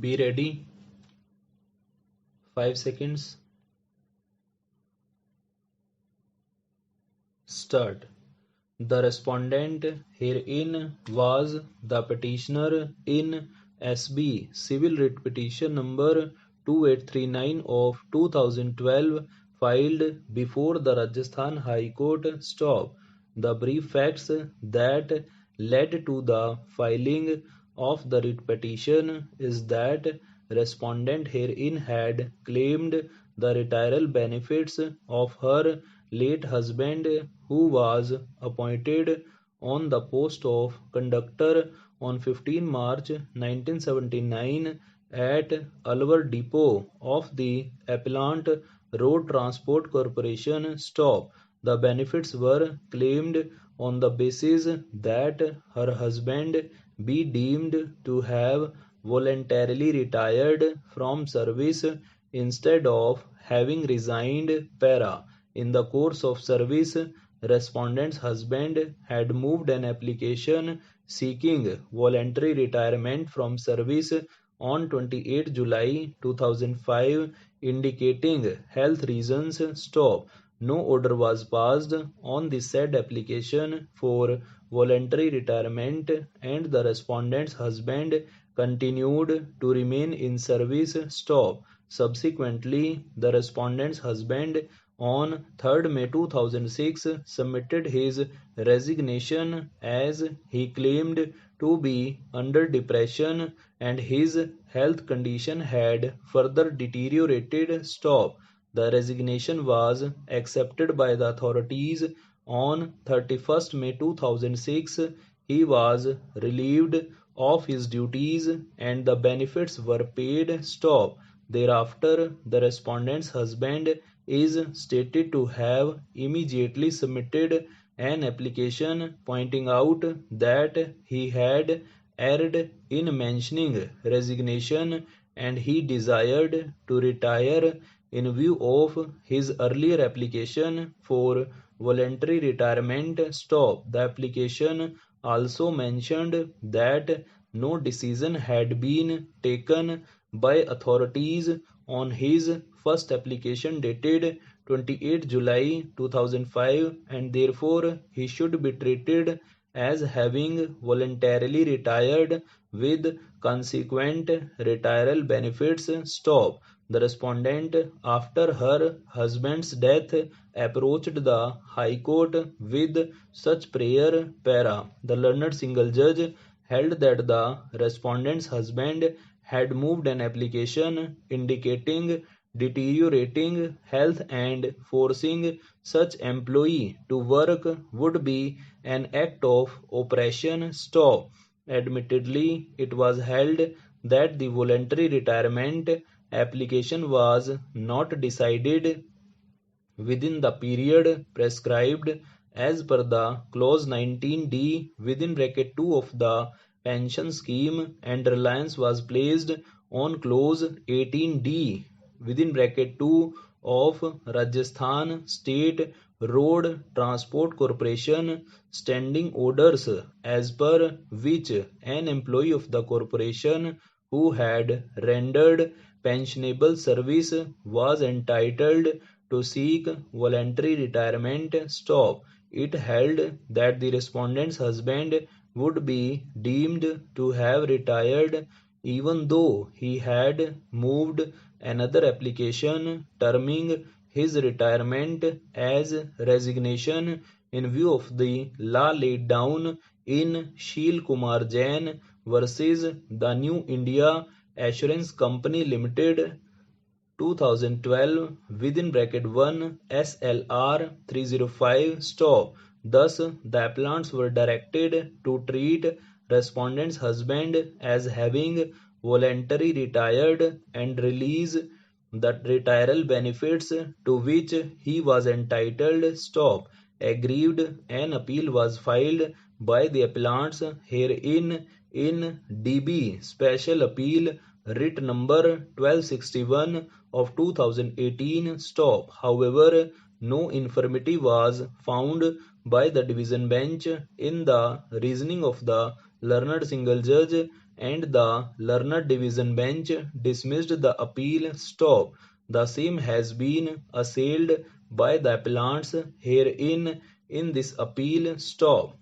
Be ready. 5 seconds. Start. The respondent herein was the petitioner in SB Civil Writ Petition number 2839 of 2012 filed before the Rajasthan High Court. Stop. The brief facts that led to the filing of the writ petition is that respondent herein had claimed the retirement benefits of her late husband, who was appointed on the post of conductor on 15 March 1979 at Alwar Depot of the Appellant Road Transport Corporation. Stop. The benefits were claimed on the basis that her husband be deemed to have voluntarily retired from service instead of having resigned. Para. In the course of service, respondent's husband had moved an application seeking voluntary retirement from service on 28 July 2005, indicating health reasons. Stop. No order was passed on the said application for voluntary retirement, and the respondent's husband continued to remain in service. Stop. Subsequently, the respondent's husband on 3rd May 2006 submitted his resignation as he claimed to be under depression and his health condition had further deteriorated. Stop. The resignation was accepted by the authorities on 31st May 2006. He was relieved of his duties and the benefits were paid. Stop. Thereafter, the respondent's husband is stated to have immediately submitted an application pointing out that he had erred in mentioning resignation and he desired to retire in view of his earlier application for voluntary retirement. Stop. The application also mentioned that no decision had been taken by authorities on his first application dated 28 July 2005 and therefore he should be treated as having voluntarily retired with consequent retiral benefits. Stop. The respondent, after her husband's death, approached the High Court with such prayer. Para. The learned single judge held that the respondent's husband had moved an application indicating deteriorating health and forcing such employee to work would be an act of oppression. Stop. Admittedly, it was held that the voluntary retirement application was not decided within the period prescribed as per the clause 19D within bracket 2 of the pension scheme, and reliance was placed on clause 18D within bracket 2 of Rajasthan State Road Transport Corporation standing orders, as per which an employee of the corporation who had rendered pensionable service was entitled to seek voluntary retirement. Stop. It held that the respondent's husband would be deemed to have retired even though he had moved another application terming his retirement as resignation in view of the law laid down in Sheel Kumar Jain versus the New India Assurance Company Limited 2012 within bracket 1 SLR 305. Stop. Thus, the appellants were directed to treat respondent's husband as having voluntarily retired and release the retiral benefits to which he was entitled. Stop. Aggrieved, an appeal was filed by the appellants herein in DB Special Appeal Writ number 1261 of 2018. Stop. However, no infirmity was found by the division bench in the reasoning of the learned single judge and the learned division bench dismissed the appeal. Stop. The same has been assailed by the appellants herein in this appeal. Stop.